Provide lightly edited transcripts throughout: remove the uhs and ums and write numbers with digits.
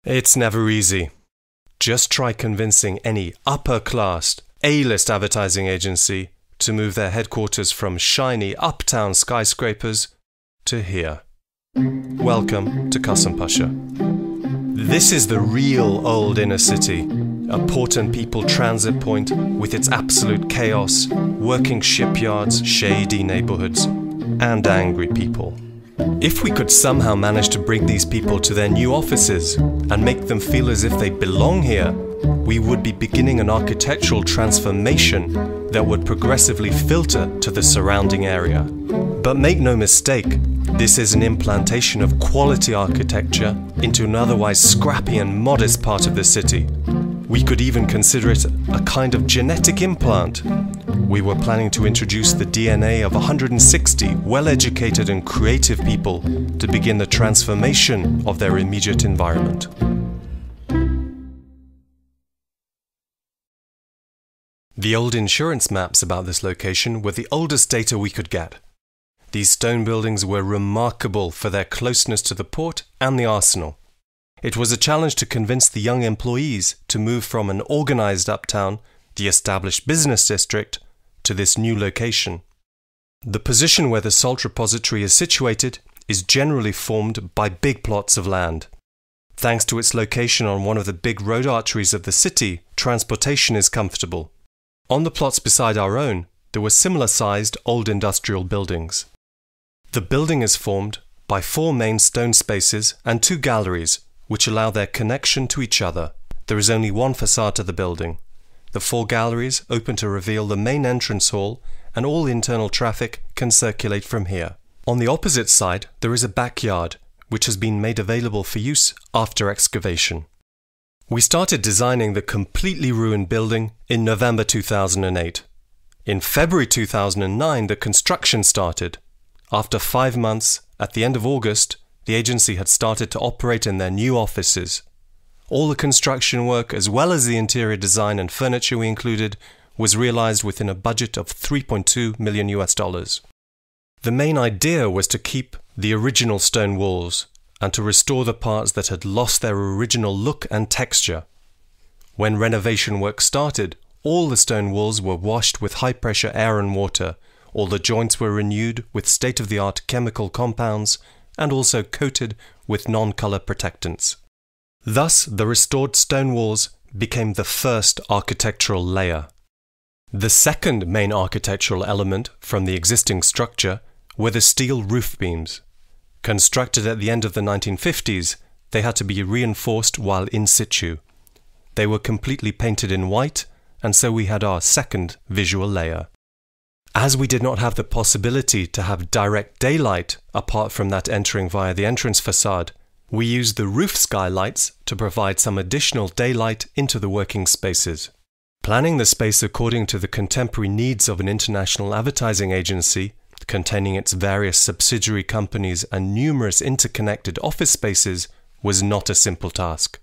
It's never easy. Just try convincing any upper-class, A-list advertising agency to move their headquarters from shiny uptown skyscrapers to here. Welcome to Kasımpaşa. This is the real old inner city, a port and people transit point with its absolute chaos, working shipyards, shady neighborhoods, and angry people. If we could somehow manage to bring these people to their new offices and make them feel as if they belong here, we would be beginning an architectural transformation that would progressively filter to the surrounding area. But make no mistake, this is an implantation of quality architecture into an otherwise scrappy and modest part of the city. We could even consider it a kind of genetic implant. We were planning to introduce the DNA of 160 well-educated and creative people to begin the transformation of their immediate environment. The old insurance maps about this location were the oldest data we could get. These stone buildings were remarkable for their closeness to the port and the arsenal. It was a challenge to convince the young employees to move from an organized uptown, the established business district, to this new location. The position where the salt repository is situated is generally formed by big plots of land. Thanks to its location on one of the big road arteries of the city, transportation is comfortable. On the plots beside our own, there were similar-sized old industrial buildings. The building is formed by 4 main stone spaces and 2 galleries, which allow their connection to each other. There is only one facade to the building. The 4 galleries open to reveal the main entrance hall, and all internal traffic can circulate from here. On the opposite side, there is a backyard, which has been made available for use after excavation. We started designing the completely ruined building in November 2008. In February 2009, the construction started. After 5 months, at the end of August, the agency had started to operate in their new offices. All the construction work, as well as the interior design and furniture we included, was realized within a budget of $3.2 million. The main idea was to keep the original stone walls and to restore the parts that had lost their original look and texture. When renovation work started, all the stone walls were washed with high-pressure air and water, all the joints were renewed with state-of-the-art chemical compounds, and also coated with non-color protectants. Thus, the restored stone walls became the first architectural layer. The second main architectural element from the existing structure were the steel roof beams. Constructed at the end of the 1950s, they had to be reinforced while in situ. They were completely painted in white, and so we had our second visual layer. As we did not have the possibility to have direct daylight apart from that entering via the entrance facade, we used the roof skylights to provide some additional daylight into the working spaces. Planning the space according to the contemporary needs of an international advertising agency, containing its various subsidiary companies and numerous interconnected office spaces, was not a simple task.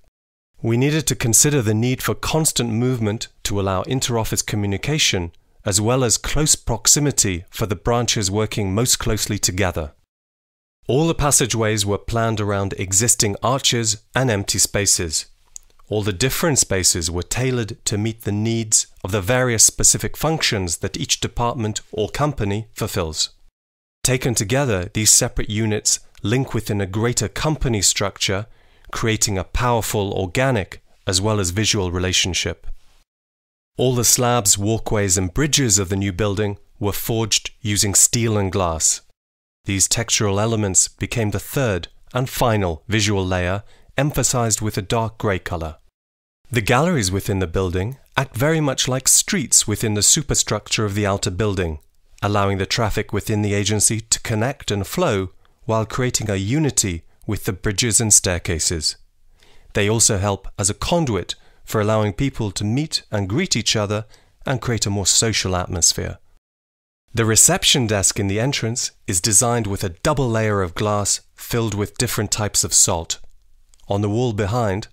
We needed to consider the need for constant movement to allow inter-office communication, as well as close proximity for the branches working most closely together. All the passageways were planned around existing arches and empty spaces. All the different spaces were tailored to meet the needs of the various specific functions that each department or company fulfills. Taken together, these separate units link within a greater company structure, creating a powerful organic as well as visual relationship. All the slabs, walkways and bridges of the new building were forged using steel and glass. These textural elements became the third and final visual layer, emphasized with a dark grey color. The galleries within the building act very much like streets within the superstructure of the outer building, allowing the traffic within the agency to connect and flow while creating a unity with the bridges and staircases. They also help as a conduit for allowing people to meet and greet each other and create a more social atmosphere. The reception desk in the entrance is designed with a double layer of glass filled with different types of salt. On the wall behind,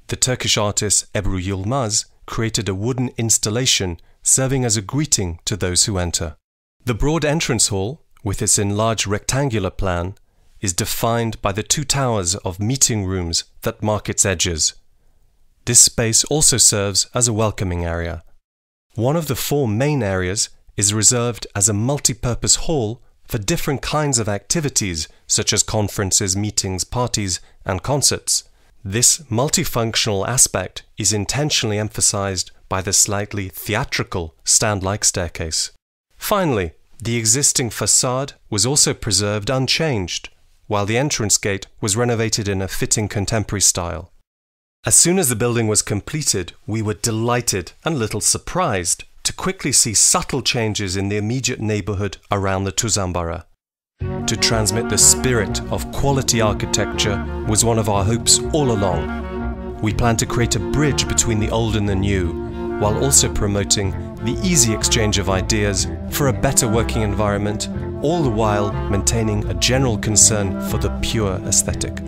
the Turkish artist Ebru Yilmaz created a wooden installation serving as a greeting to those who enter. The broad entrance hall, with its enlarged rectangular plan, is defined by the two towers of meeting rooms that mark its edges. This space also serves as a welcoming area. One of the four main areas is reserved as a multi-purpose hall for different kinds of activities such as conferences, meetings, parties, and concerts. This multifunctional aspect is intentionally emphasized by the slightly theatrical stand-like staircase. Finally, the existing facade was also preserved unchanged, while the entrance gate was renovated in a fitting contemporary style. As soon as the building was completed, we were delighted and a little surprised to quickly see subtle changes in the immediate neighborhood around the Tuzambari. To transmit the spirit of quality architecture was one of our hopes all along. We plan to create a bridge between the old and the new, while also promoting the easy exchange of ideas for a better working environment, all the while maintaining a general concern for the pure aesthetic.